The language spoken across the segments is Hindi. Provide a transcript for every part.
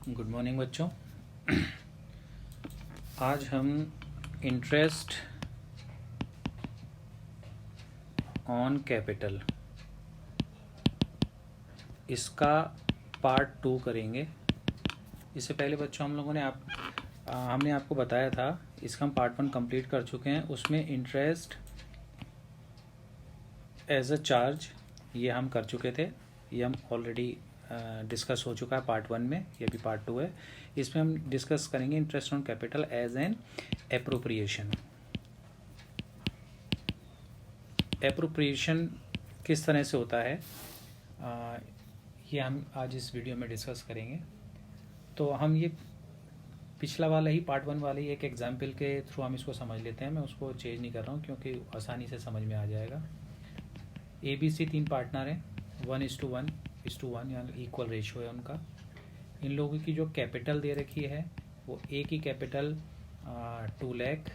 गुड मॉर्निंग बच्चों। आज हम इंटरेस्ट ऑन कैपिटल इसका पार्ट 2 करेंगे। इससे पहले बच्चों हम लोगों ने हमने आपको बताया था, इसका हम पार्ट 1 कंप्लीट कर चुके हैं। उसमें इंटरेस्ट एज अ चार्ज ये हम कर चुके थे, ये हम ऑलरेडी डिस्कस हो चुका है पार्ट 1 में, ये भी पार्ट 2 है। इसमें हम डिस्कस करेंगे interest on capital as an appropriation. Appropriation किस तरह से होता है ये हम आज इस वीडियो में डिस्कस करेंगे। तो हम ये पिछला वाला ही पार्ट 1 वाले ही एक एग्जाम्पल के थ्रू हम इसको समझ लेते हैं। मैं उसको चेंज नहीं कर रहा हूँ क्योंकि आसानी से समझ में आ जाएगा। ABC 3 पार्टनर हैं, 1:1 यानी इक्वल रेशियो है उनका। इन लोगों की जो कैपिटल दे रखी है वो A की कैपिटल 2 लाख,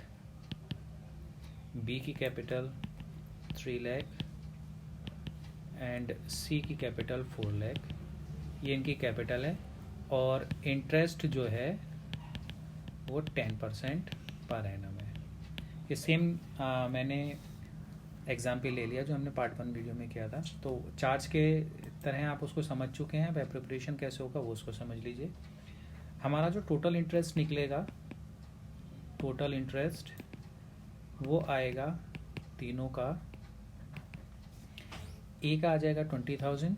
B की कैपिटल 3 लाख एंड C की कैपिटल 4 लाख। ये इनकी कैपिटल है और इंटरेस्ट जो है वो 10% पर एनम है। ये सेम मैंने एग्जाम्पल ले लिया जो हमने पार्ट 1 वीडियो में किया था। तो चार्ज के तरह आप उसको समझ चुके हैं। अब एप्रोप्रिएशन कैसे होगा वो उसको समझ लीजिए। हमारा जो टोटल इंटरेस्ट निकलेगा, टोटल इंटरेस्ट वो आएगा तीनों का। ए का आ जाएगा 20,000,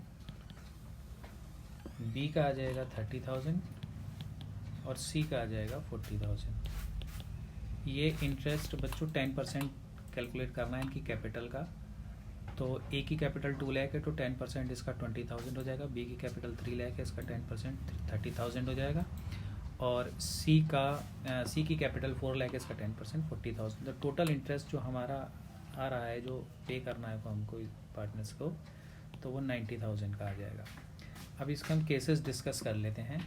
बी का आ जाएगा 30,000 और सी का आ जाएगा 40,000। ये इंटरेस्ट बच्चों 10% कैलकुलेट करना है इनकी कैपिटल का। तो ए की कैपिटल 2 लाख है तो 10% इसका 20,000 हो जाएगा। बी की कैपिटल 3 लाख है, इसका 10% 30,000 हो जाएगा। और सी की कैपिटल 4 लाख है, इसका 10% 40,000। तो टोटल इंटरेस्ट जो हमारा आ रहा है, जो पे करना है हमको पार्टनर्स को, तो वो 90,000 का आ जाएगा। अब इसके हम केसेस डिस्कस कर लेते हैं।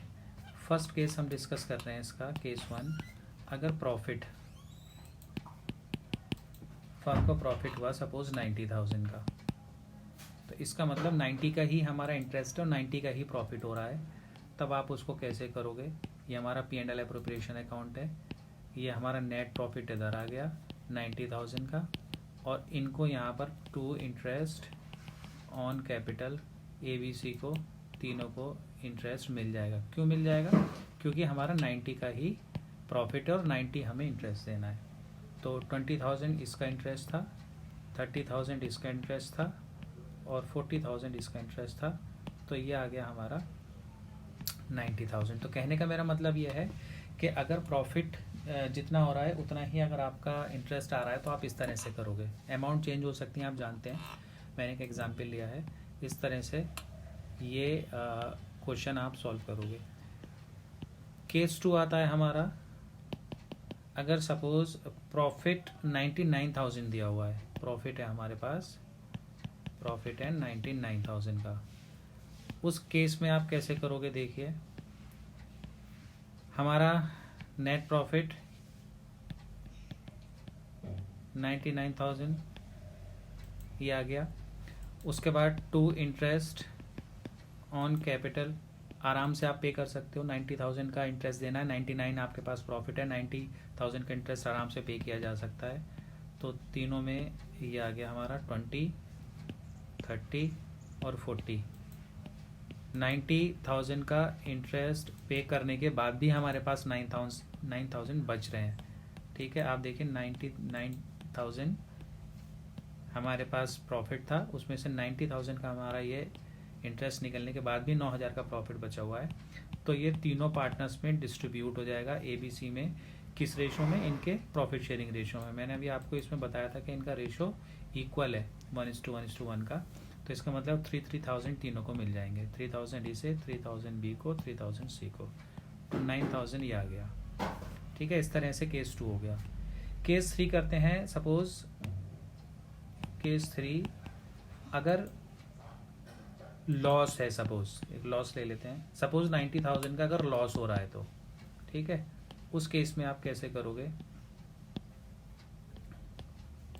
फर्स्ट केस हम डिस्कस कर रहे हैं इसका, केस 1। अगर प्रॉफिट फर्म का प्रॉफिट हुआ सपोज 90,000 का, तो इसका मतलब 90 का ही हमारा इंटरेस्ट है और 90 का ही प्रॉफिट हो रहा है। तब आप उसको कैसे करोगे? ये हमारा P&L एप्रोप्रिएशन अकाउंट है, ये हमारा नेट प्रॉफिट इधर आ गया 90,000 का, और इनको यहाँ पर to interest on capital ABC को, तीनों को इंटरेस्ट मिल जाएगा। क्यों मिल जाएगा? क्योंकि हमारा 90 का ही प्रॉफिट है और 90 हमें इंटरेस्ट देना है। तो 20,000 इसका इंटरेस्ट था, 30,000 इसका इंटरेस्ट था और 40,000 इसका इंटरेस्ट था। तो ये आ गया हमारा 90,000। तो कहने का मेरा मतलब ये है कि अगर प्रॉफिट जितना हो रहा है उतना ही अगर आपका इंटरेस्ट आ रहा है तो आप इस तरह से करोगे। अमाउंट चेंज हो सकती है, आप जानते हैं, मैंने एक एग्जांपल लिया है। इस तरह से ये क्वेश्चन आप सॉल्व करोगे। केस 2 आता है हमारा, अगर सपोज प्रॉफिट 99,000 दिया हुआ है, प्रॉफिट है हमारे पास, प्रॉफिट है 99,000 का। उस केस में आप कैसे करोगे? देखिए, हमारा नेट प्रॉफिट 99,000 ये आ गया। उसके बाद टू इंटरेस्ट ऑन कैपिटल, आराम से आप पे कर सकते हो। 90,000 का इंटरेस्ट देना है, 99 आपके पास प्रॉफिट है, 90,000 का इंटरेस्ट आराम से पे किया जा सकता है। तो तीनों में ये आ गया हमारा 20, 30 और 40। 90,000 का इंटरेस्ट पे करने के बाद भी हमारे पास 9,000 बच रहे हैं। ठीक है, आप देखिए 99,000 हमारे पास प्रॉफिट था, उसमें से 90,000 का हमारा ये इंटरेस्ट निकलने के बाद भी 9,000 का प्रॉफिट बचा हुआ है। तो ये तीनों पार्टनर्स में डिस्ट्रीब्यूट हो जाएगा ABC में। किस रेशो में? इनके प्रॉफिट शेयरिंग रेशो में। मैंने अभी आपको इसमें बताया था कि इनका रेशो इक्वल है 1:1 का। तो इसका मतलब 3,000 तीनों को मिल जाएंगे। 3,000 इसे, 3,000 B को, 3,000 C को, तो 9,000 ये आ गया। ठीक है, इस तरह से केस 2 हो गया। केस 3 करते हैं। सपोज केस 3, अगर लॉस है, सपोज एक लॉस ले लेते हैं, सपोज 90,000 का अगर लॉस हो रहा है तो, ठीक है, उस केस में आप कैसे करोगे?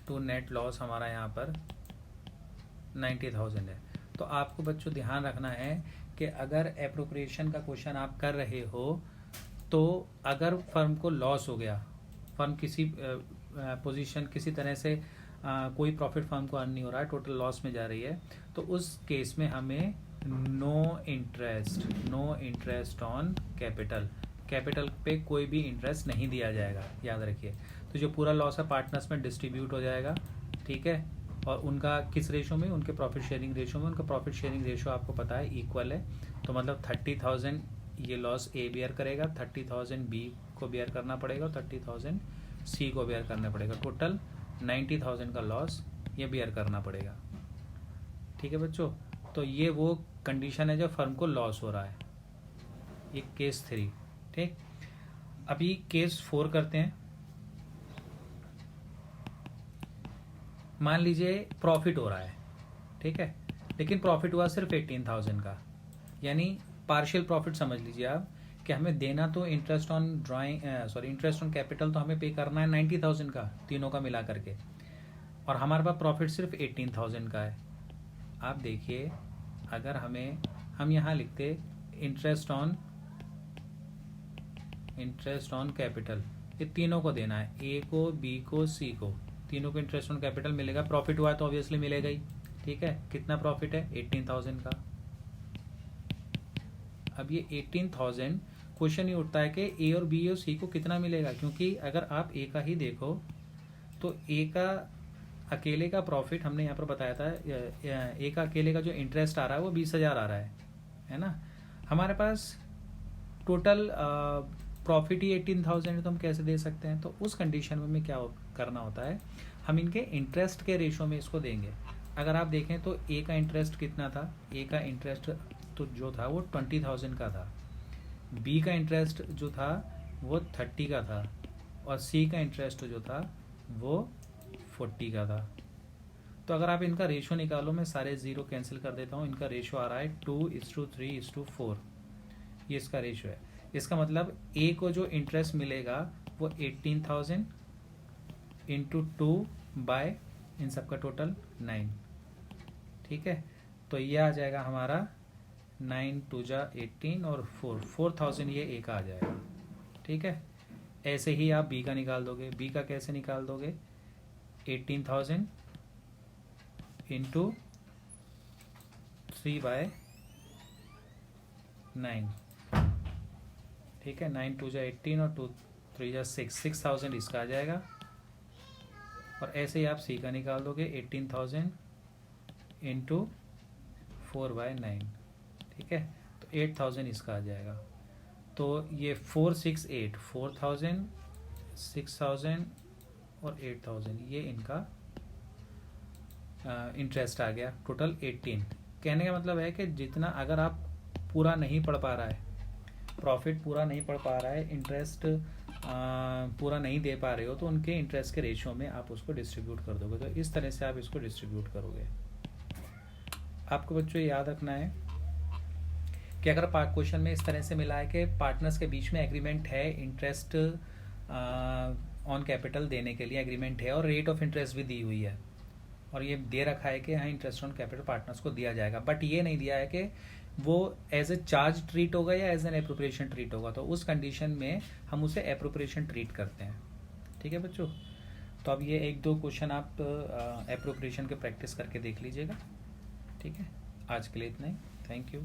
तो नेट लॉस हमारा यहाँ पर 90,000 है। तो आपको बच्चों ध्यान रखना है कि अगर एप्रोप्रिएशन का क्वेश्चन आप कर रहे हो तो अगर फर्म को लॉस हो गया, फर्म किसी पोजीशन किसी तरह से कोई प्रॉफिट फर्म को अर्न नहीं हो रहा है, टोटल लॉस में जा रही है, तो उस केस में हमें नो इंटरेस्ट ऑन कैपिटल पे कोई भी इंटरेस्ट नहीं दिया जाएगा, याद रखिए। तो जो पूरा लॉस है पार्टनर्स में डिस्ट्रीब्यूट हो जाएगा, ठीक है। और उनका किस रेशो में, उनके प्रॉफिट शेयरिंग रेशो में। उनका प्रॉफिट शेयरिंग रेशो आपको पता है इक्वल है, तो मतलब 30,000 ये लॉस ए बियर करेगा, 30,000 बी को बियर करना पड़ेगा, 30,000 सी को बियर करना पड़ेगा, टोटल 90,000 का लॉस ये बियर करना पड़ेगा, ठीक है बच्चों। तो ये वो कंडीशन है जब फर्म को लॉस हो रहा है, ये केस 3, ठीक। अभी केस 4 करते हैं। मान लीजिए प्रॉफिट हो रहा है, ठीक है, लेकिन प्रॉफिट हुआ सिर्फ 18,000 का, यानी पार्शियल प्रॉफिट समझ लीजिए आप कि हमें देना तो इंटरेस्ट ऑन कैपिटल तो हमें पे करना है 90,000 का, तीनों का मिला करके, और हमारे पास प्रॉफिट सिर्फ 18,000 का है। आप देखिए, अगर हम यहाँ लिखते इंटरेस्ट ऑन कैपिटल, ये तीनों को देना है, ए को, बी को, सी को, तीनों को इंटरेस्ट ऑन कैपिटल मिलेगा। प्रॉफिट हुआ है तो ऑब्वियसली मिलेगा ही, ठीक है। कितना प्रॉफिट है? 18,000 का। अब ये 18,000 क्वेश्चन ये उठता है कि ए और बी और सी को कितना मिलेगा, क्योंकि अगर आप ए का ही देखो तो ए का अकेले का प्रॉफिट हमने यहाँ पर बताया था, ए का अकेले का जो इंटरेस्ट आ रहा है वो 20,000 आ रहा है ना। हमारे पास टोटल प्रॉफिट ही 18,000 है, तो हम कैसे दे सकते हैं? तो उस कंडीशन में हमें क्या करना होता है, हम इनके इंटरेस्ट के रेशो में इसको देंगे। अगर आप देखें तो ए का इंटरेस्ट कितना था, ए का इंटरेस्ट तो जो था वो 20,000 का था, बी का इंटरेस्ट जो था वो 30 का था, और सी का इंटरेस्ट जो था वो 40 का था। तो अगर आप इनका रेशो निकालो, मैं सारे जीरो कैंसिल कर देता हूँ, इनका रेशो आ रहा है 2:3:4, ये इसका रेशो है। इसका मतलब ए को जो इंटरेस्ट मिलेगा वो 18,000 इंटू 2 बाय इन सबका टोटल 9, ठीक है। तो ये आ जाएगा हमारा 9 2 जा 18 और 4,000 ये ए का आ जाएगा, ठीक है। ऐसे ही आप बी का निकाल दोगे। बी का कैसे निकाल दोगे? 18,000 इंटू 3 बाय 9, ठीक है। 9 2 जा 18 और 2 3 जा 6,000 इसका आ जाएगा। और ऐसे ही आप सी का निकाल दोगे, 18,000 इंटू 4 बाय 9, ठीक है। तो 8,000 इसका आ जाएगा। तो ये 4,6,8, 4,000, 6,000 और 8,000 ये इनका इंटरेस्ट आ गया, टोटल 18। कहने का मतलब है कि जितना अगर आप पूरा नहीं पढ़ पा रहा है, प्रॉफिट पूरा नहीं पढ़ पा रहा है, इंटरेस्ट पूरा नहीं दे पा रहे हो, तो उनके इंटरेस्ट के रेशियो में आप उसको डिस्ट्रीब्यूट कर दोगे। तो इस तरह से आप इसको डिस्ट्रीब्यूट करोगे। आपको बच्चों याद रखना है कि अगर क्वेश्चन में इस तरह से मिला है कि पार्टनर्स के बीच में एग्रीमेंट है, इंटरेस्ट ऑन कैपिटल देने के लिए एग्रीमेंट है, और रेट ऑफ इंटरेस्ट भी दी हुई है, और ये दे रखा है कि हाँ इंटरेस्ट ऑन कैपिटल पार्टनर्स को दिया जाएगा, बट ये नहीं दिया है कि वो एज ए चार्ज ट्रीट होगा या एज एन एप्रोप्रिएशन ट्रीट होगा। तो उस कंडीशन में हम उसे एप्रोप्रिएशन ट्रीट करते हैं, ठीक है बच्चों। तो अब ये 1-2 क्वेश्चन आप एप्रोप्रिएशन के प्रैक्टिस करके देख लीजिएगा, ठीक है। आज के लिए इतना ही, थैंक यू।